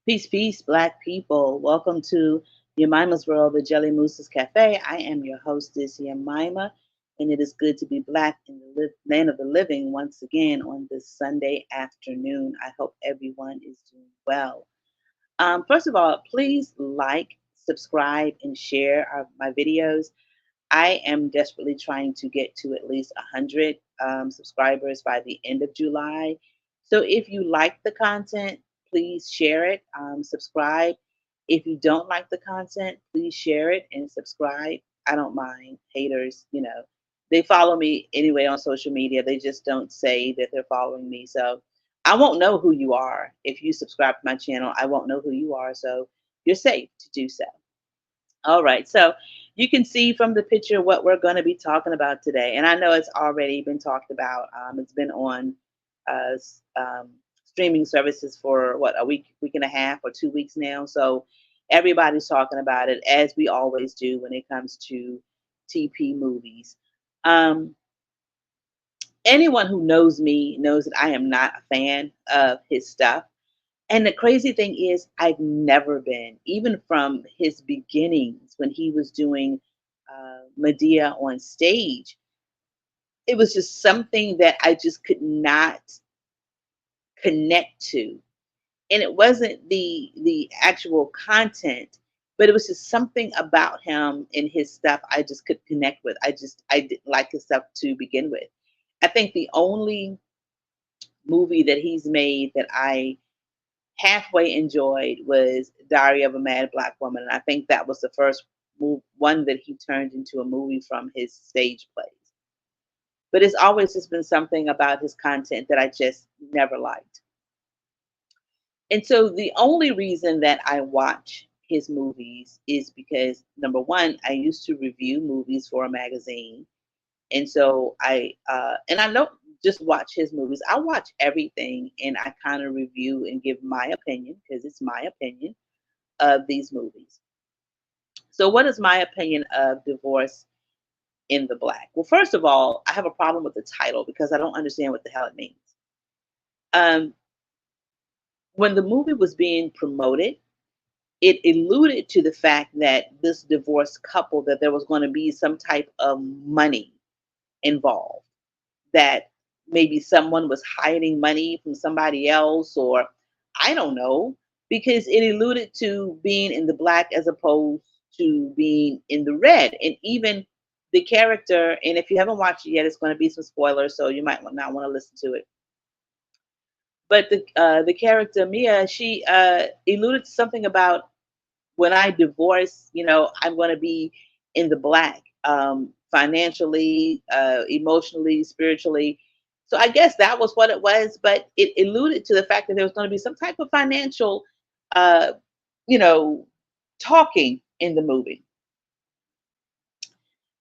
Peace, peace, Black people. Welcome to Yemima's World, the Jelly Moose's Cafe. I am your hostess, Yemima, and it is good to be Black in the land of the living once again on this Sunday afternoon. I hope everyone is doing well. First of all, please like, subscribe, and share my videos. I am desperately trying to get to at least 100 subscribers by the end of July. So if you like the content, please share it, subscribe. If you don't like the content, please share it and subscribe. I don't mind haters, they follow me anyway on social media. They just don't say that they're following me. So I won't know who you are. If you subscribe to my channel, I won't know who you are. So you're safe to do so. All right, so you can see from the picture what we're going to be talking about today, and I know it's already been talked about. It's been on streaming services for what, a week and a half, or 2 weeks now. So everybody's talking about it, as we always do when it comes to TP movies. Um, Anyone who knows me knows that I am not a fan of his stuff. And the crazy thing is, I've never been, even from his beginnings when he was doing Medea on stage. It was just something that I just could not connect to, and it wasn't the actual content, but it was just something about him and his stuff I just could connect with. I didn't like his stuff to begin with. I think the only movie that he's made that I halfway enjoyed was Diary of a Mad Black Woman, and I think that was the first one that he turned into a movie from his stage plays. But it's always just been something about his content that I just never liked. And so the only reason that I watch his movies is because, number one, I used to review movies for a magazine. And so and I don't just watch his movies. I watch everything, and I kind of review and give my opinion, because it's my opinion of these movies. So what is my opinion of Divorce in the Black? Well, first of all, I have a problem with the title because I don't understand what the hell it means. Um, when the movie was being promoted, it alluded to the fact that this divorced couple, that there was going to be some type of money involved, that maybe someone was hiding money from somebody else, or I don't know, because it alluded to being in the black as opposed to being in the red. And even the character, and if you haven't watched it yet, it's going to be some spoilers, so you might not want to listen to it. But the character Mia, she alluded to something about, when I divorce, I'm going to be in the black, financially, emotionally, spiritually. So I guess that was what it was, but it alluded to the fact that there was going to be some type of financial, uh, you know, talking in the movie.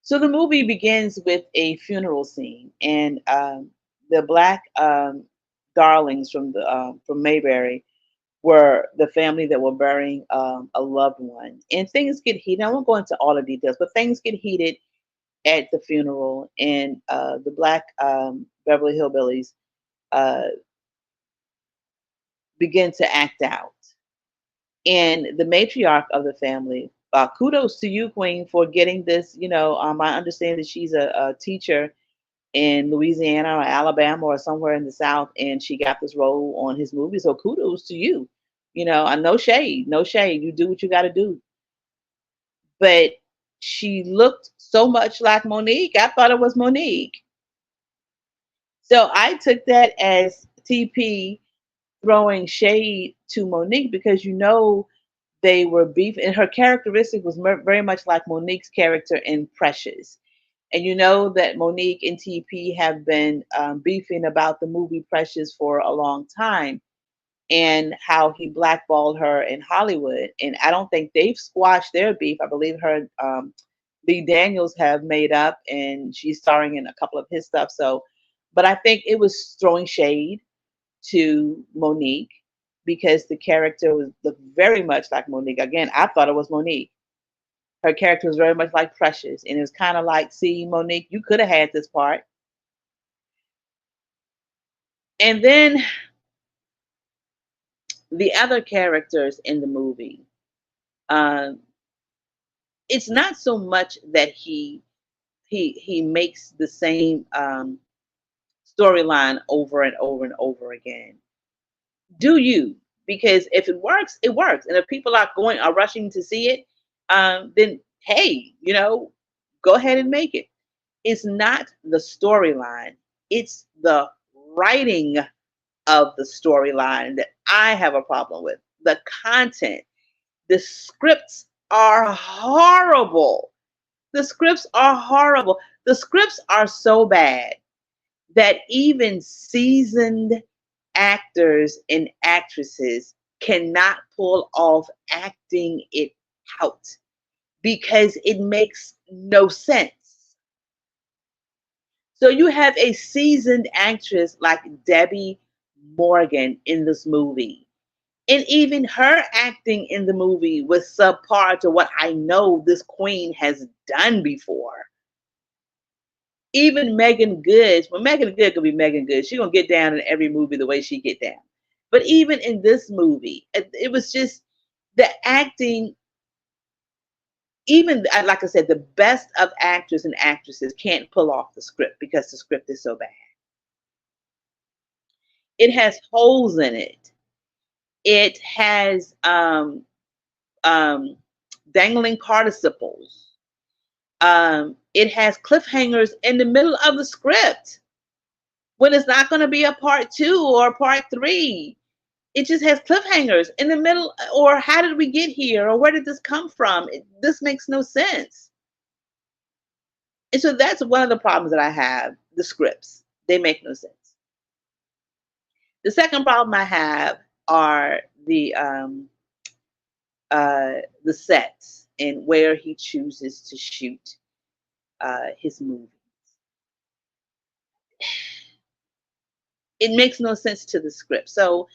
So the movie begins with a funeral scene, and the black darlings from Mayberry were the family that were burying a loved one. And things get heated. I won't go into all the details, but things get heated at the funeral, and the black Beverly Hillbillies uh, begin to act out. And the matriarch of the family, kudos to you, Queen, for getting this. I understand that she's a teacher in Louisiana or Alabama or somewhere in the South, and she got this role on his movie. So kudos to you. No shade, no shade. You do what you got to do. But she looked so much like Monique. I thought it was Monique. So I took that as TP throwing shade to Monique, because they were beef, and her characteristic was very much like Monique's character in Precious. And you know that Monique and TP have been beefing about the movie Precious for a long time, and how he blackballed her in Hollywood. And I don't think they've squashed their beef. I believe her, Lee Daniels, have made up, and she's starring in a couple of his stuff. So, but I think it was throwing shade to Monique, because the character looked very much like Monique. Again, I thought it was Monique. Her character was very much like Precious, and it was kind of like, see, Monique, you could have had this part. And then The other characters in the movie, um, it's not so much that he makes the same storyline over and over and over again. Do you? Because if it works, it works, and if people are rushing to see it, then hey, go ahead and make it. It's not the storyline; it's the writing of the storyline that I have a problem with. The content, the scripts are horrible. The scripts are horrible. The scripts are so bad that even seasoned actors and actresses cannot pull off acting it out because it makes no sense. So you have a seasoned actress like Debbie Morgan in this movie. And even her acting in the movie was subpar to what I know this queen has done before. Even Megan Good, well, Megan Good could be Megan Good. She's gonna get down in every movie the way she get down. But even in this movie, it was just the acting. Even like I said, the best of actors and actresses can't pull off the script because the script is so bad. It has holes in it. It has um, dangling participles. It has cliffhangers in the middle of the script when it's not going to be a part two or part three. It just has cliffhangers in the middle, or how did we get here, or where did this come from? This makes no sense. And so that's one of the problems that I have. The scripts, they make no sense. The second problem I have are the sets and where he chooses to shoot his movie. It makes no sense to the script. So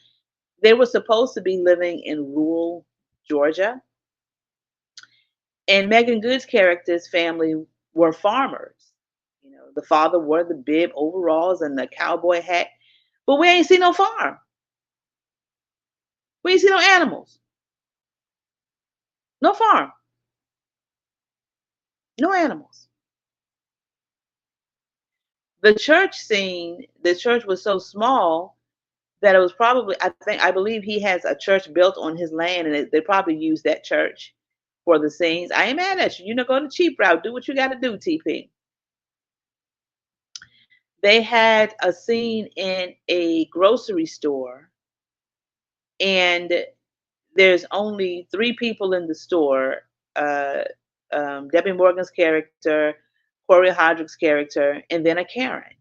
they were supposed to be living in rural Georgia, and Megan Good's character's family were farmers. The father wore the bib overalls and the cowboy hat, but we ain't see no farm. We ain't see no animals, no farm, no animals. The church was so small that it was probably, I believe he has a church built on his land, and they probably used that church for the scenes. I ain't mad at you. Go the cheap route. Do what you got to do, TP. They had a scene in a grocery store, and there's only three people in the store. uh, Debbie Morgan's character, Corey Hodrick's character, and then a Karen.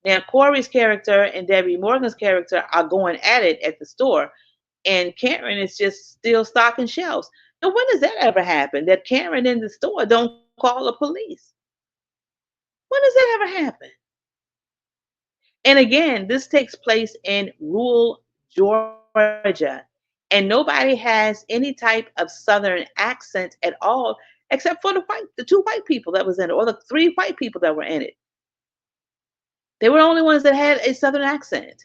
Now, Corey's character and Debbie Morgan's character are going at it at the store, and Karen is just still stocking shelves. Now, when does that ever happen? That Karen in the store don't call the police? When does that ever happen? And again, this takes place in rural Georgia, and nobody has any type of Southern accent at all, except for the two white people that was in it, or the three white people that were in it. They were the only ones that had a Southern accent.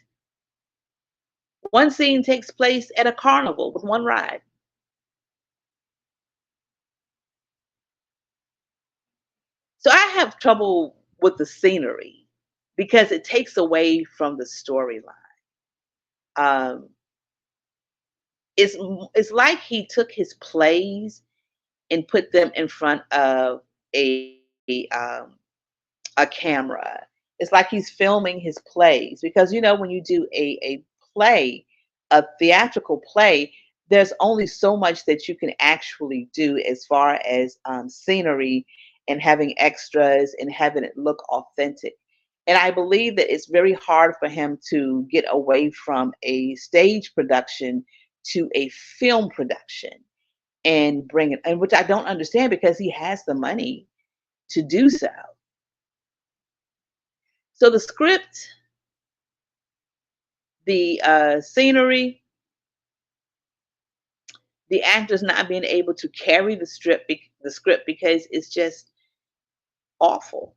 One scene takes place at a carnival with one ride. So I have trouble with the scenery because it takes away from the storyline. Um, it's like he took his plays and put them in front of a um, a camera. It's like he's filming his plays, because when you do a play, a theatrical play, there's only so much that you can actually do as far as scenery and having extras and having it look authentic. And I believe that it's very hard for him to get away from a stage production to a film production and bring it, and which I don't understand because he has the money to do so. So the script, the scenery, the actors not being able to carry the script because it's just awful.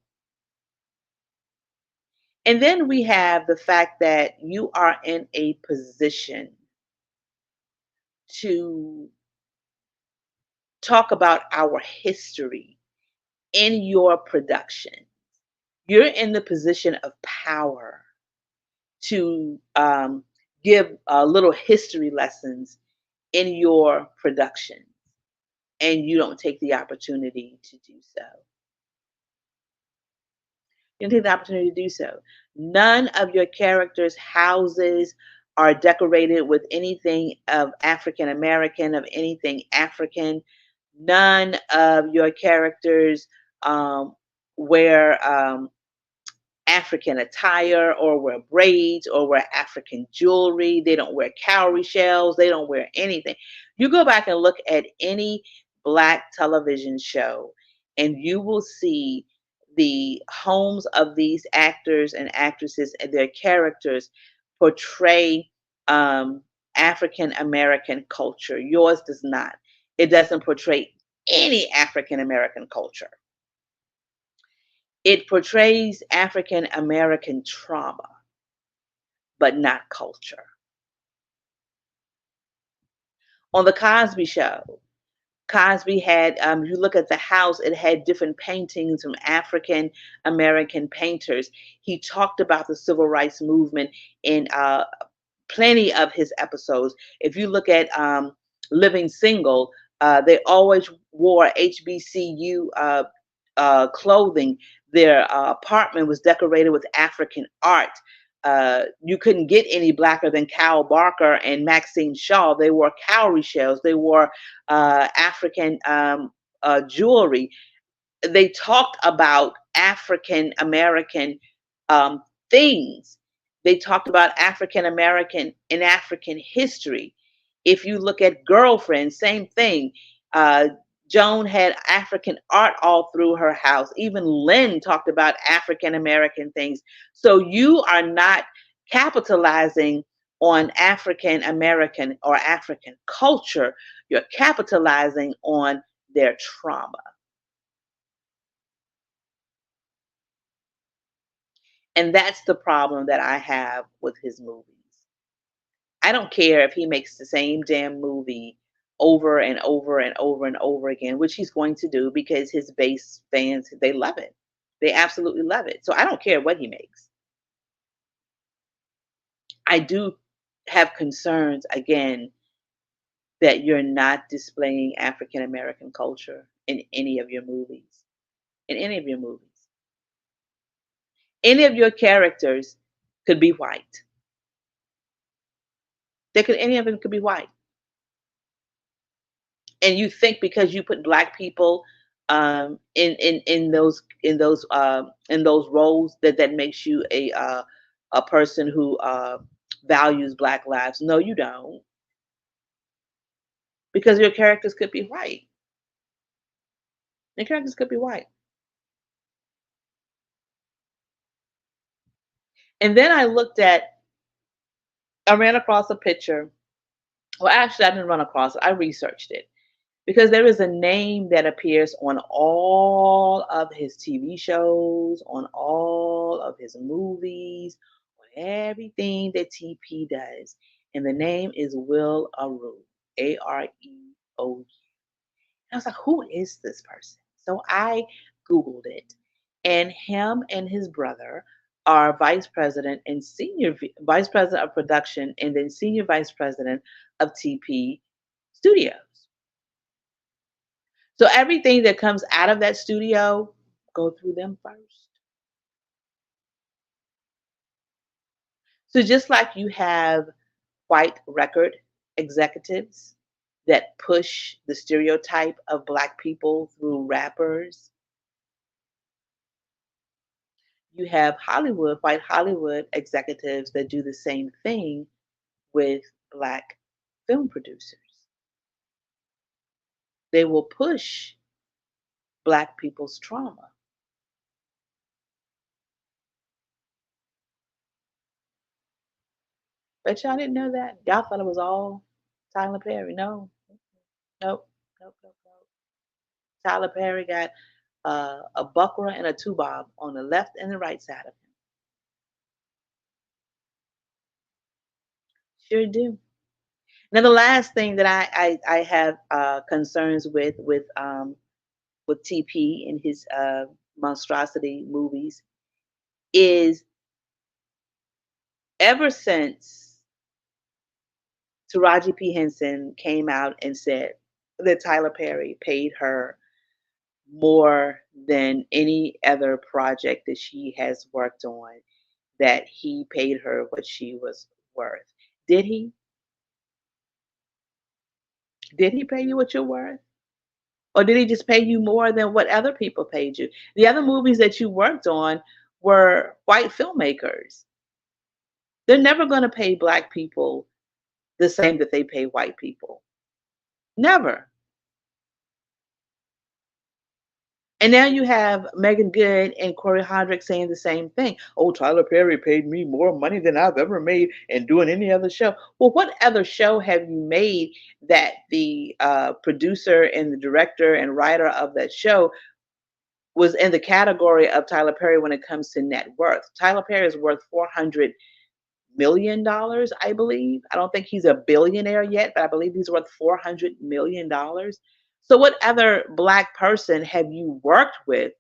And then we have the fact that you are in a position to talk about our history in your production. You're in the position of power to give little history lessons in your production, and you don't take the opportunity to do so. You don't take the opportunity to do so. None of your characters' houses are decorated with anything of African American, of anything African. None of your characters um, wear African attire or wear braids or wear African jewelry. They don't wear cowrie shells. They don't wear anything. You go back and look at any Black television show, and you will see the homes of these actors and actresses and their characters portray African American culture. Yours does not. It doesn't portray any African American culture. It portrays African American trauma, but not culture. On the Cosby Show, Cosby had, you look at the house, it had different paintings from African American painters. He talked about the civil rights movement in plenty of his episodes. If you look at Living Single, they always wore HBCU clothing. Their apartment was decorated with African art. You couldn't get any blacker than Cal Barker and Maxine Shaw. They wore cowrie shells. They wore African jewelry. They talked about African American um, things. They talked about African American and African history. If you look at Girlfriend, same thing. Uh, Joan had African art all through her house. Even Lynn talked about African American things. So you are not capitalizing on African American or African culture. You're capitalizing on their trauma. And that's the problem that I have with his movies. I don't care if he makes the same damn movie over and over and over and over again, which he's going to do because his base fans, they love it. They absolutely love it. So I don't care what he makes. I do have concerns, again, that you're not displaying African American culture in any of your movies. In any of your movies. Any of your characters could be white. Any of them could be white. And you think because you put black people in those roles that makes you a person who values black lives. No, you don't, because your characters could be white. Your characters could be white. And then I ran across a picture. Well, actually, I didn't run across it. I researched it because there is a name that appears on all of his TV shows, on all of his movies, on everything that TP does. And the name is Will Areu, Areou. I was like, who is this person? So I Googled it. And him and his brother are vice president and vice president of production and then senior vice president of TP Studios. So everything that comes out of that studio go through them first. So just like you have white record executives that push the stereotype of black people through rappers, you have white Hollywood executives that do the same thing with black film producers. They will push black people's trauma. But y'all didn't know that. Y'all thought it was all Tyler Perry. No, nope, nope, nope, nope. Tyler Perry got a buckra and a tubob on the left and the right side of him. Sure do. Now, the last thing that I have concerns with TP and his monstrosity movies is ever since Taraji P. Henson came out and said that Tyler Perry paid her more than any other project that she has worked on, that he paid her what she was worth. Did he? Did he pay you what you're worth? Or did he just pay you more than what other people paid you? The other movies that you worked on were white filmmakers. They're never going to pay black people the same that they pay white people. Never. And now you have Megan Good and Corey Hardrick saying the same thing. Oh, Tyler Perry paid me more money than I've ever made in doing any other show. Well, what other show have you made that the producer and the director and writer of that show was in the category of Tyler Perry when it comes to net worth? Tyler Perry is worth $400 million, I believe. I don't think he's a billionaire yet, but I believe he's worth $400 million. So what other black person have you worked with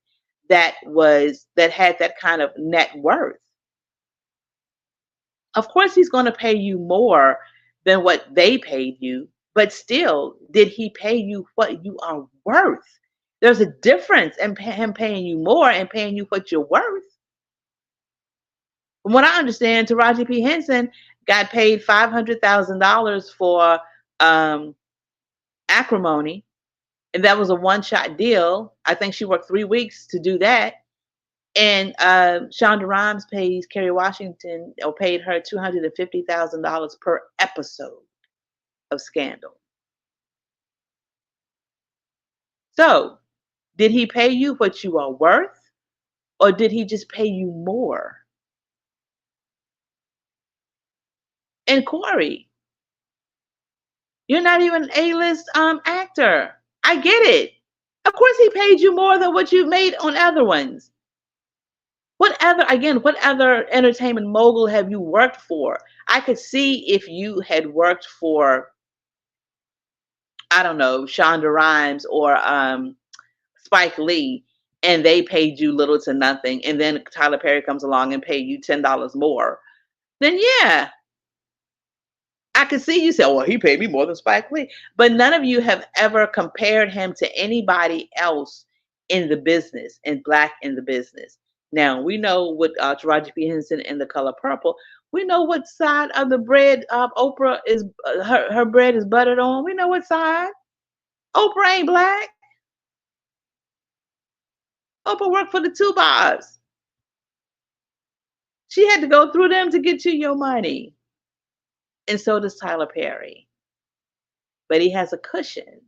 that had that kind of net worth? Of course he's going to pay you more than what they paid you, but still, did he pay you what you are worth? There's a difference in him paying you more and paying you what you're worth. From what I understand, Taraji P. Henson got paid $500,000 for um, acrimony, and that was a one-shot deal. I think she worked 3 weeks to do that. And Shonda Rhimes pays Kerry Washington, or paid her $250,000 per episode of Scandal. So, did he pay you what you are worth, or did he just pay you more? And Corey, you're not even an A-list actor. I get it. Of course he paid you more than what you made on other ones. What other entertainment mogul have you worked for? I could see if you had worked for, I don't know, Shonda Rhimes or Spike Lee, and they paid you little to nothing, and then Tyler Perry comes along and paid you $10 more. Then yeah, I could see you say, "Oh, well, he paid me more than Spike Lee," but none of you have ever compared him to anybody else in the business, and black in the business. Now we know what Taraji P. Henson in The Color Purple. We know what side of the bread Oprah is. Her bread is buttered on. We know what side. Oprah ain't black. Oprah worked for the two bars. She had to go through them to get you your money, and so does Tyler Perry. But he has a cushion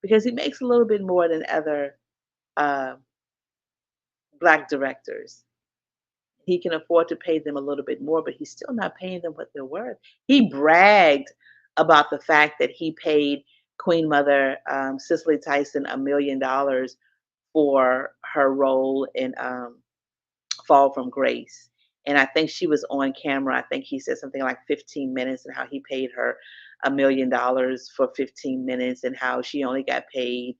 because he makes a little bit more than other uh, black directors. He can afford to pay them a little bit more, but he's still not paying them what they're worth. He bragged about the fact that he paid Queen Mother Cicely Tyson $1 million for her role in Fall from Grace. And I think she was on camera. I think he said something like 15 minutes and how he paid her $1 million for 15 minutes and how she only got paid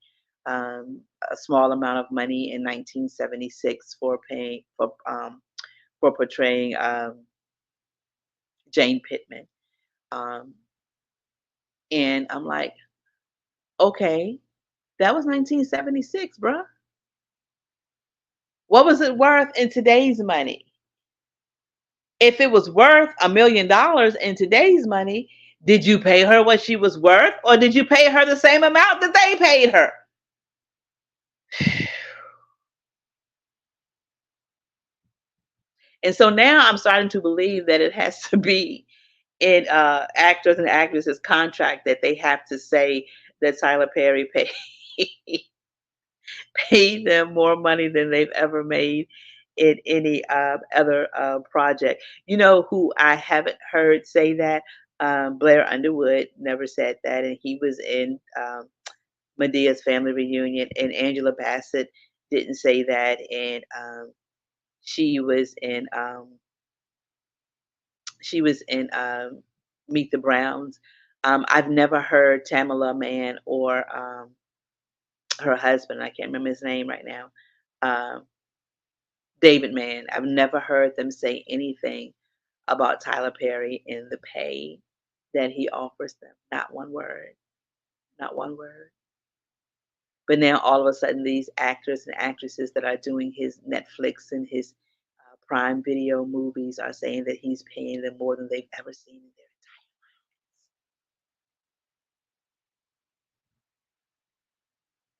a small amount of money in 1976 for portraying Jane Pittman. Um, and I'm like, okay, that was 1976, bruh. What was it worth in today's money? If it was worth $1 million in today's money, did you pay her what she was worth, or did you pay her the same amount that they paid her? And so now I'm starting to believe that it has to be in actors and actresses' contract that they have to say that Tyler Perry paid them more money than they've ever made in any other project. You know who I haven't heard say that? Blair Underwood never said that, and he was in Medea's family reunion, and Angela Bassett didn't say that, and she was in she was in Meet the Browns. I've never heard Tamala Mann or her husband, I can't remember his name right now, um, David Mann. I've never heard them say anything about Tyler Perry and the pay that he offers them. Not one word. Not one word. But now all of a sudden, these actors and actresses that are doing his Netflix and his Prime Video movies are saying that he's paying them more than they've ever seen in their entire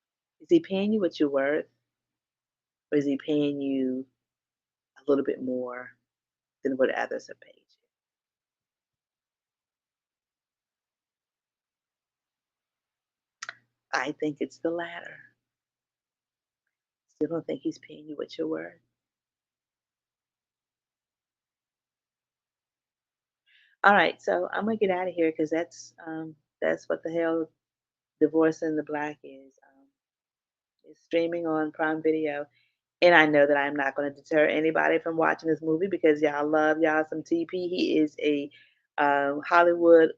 lives. Is he paying you what you're worth, or is he paying you a little bit more than what others have paid you? I think it's the latter. Still don't think he's paying you what you're worth. All right, so I'm gonna get out of here because that's what the hell divorcing the black is. It's streaming on Prime Video. And I know that I'm not going to deter anybody from watching this movie because y'all love y'all some TP. He is a Hollywood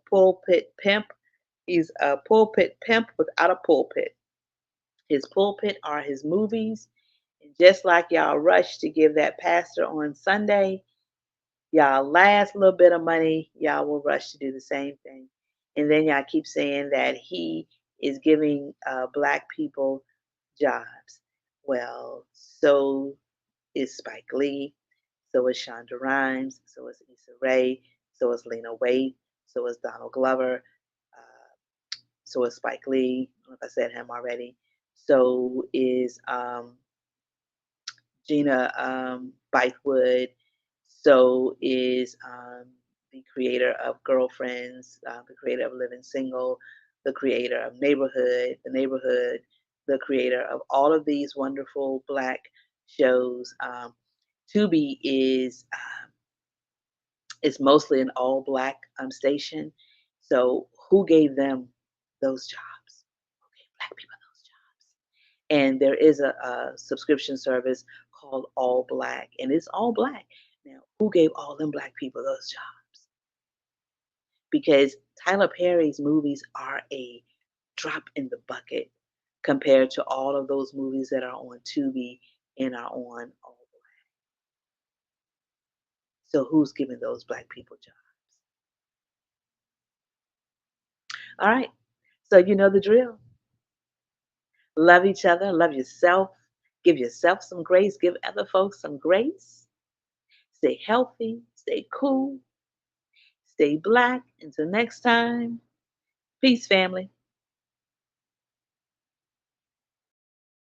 pulpit pimp. He's a pulpit pimp without a pulpit. His pulpit are his movies. And just like y'all rush to give that pastor on Sunday, y'all last little bit of money, y'all will rush to do the same thing. And then y'all keep saying that he is giving black people jobs. Well, so is Spike Lee, so is Shonda Rhimes, so is Issa Rae, so is Lena Waithe, so is Donald Glover, so is Spike Lee. I don't know if I said him already. So is Gina Bythewood. So is the creator of Girlfriends, the creator of Living Single, the creator of Neighborhood, the creator of all of these wonderful black shows. Tubi is mostly an all black station. So who gave them those jobs? Who gave black people those jobs? And there is a subscription service called All Black, and it's all black. Now, who gave all them black people those jobs? Because Tyler Perry's movies are a drop in the bucket compared to all of those movies that are on Tubi and are on All Black. So who's giving those black people jobs? All right. So you know the drill. Love each other, love yourself, give yourself some grace, give other folks some grace. Stay healthy, stay cool, stay black. Until next time, peace, family.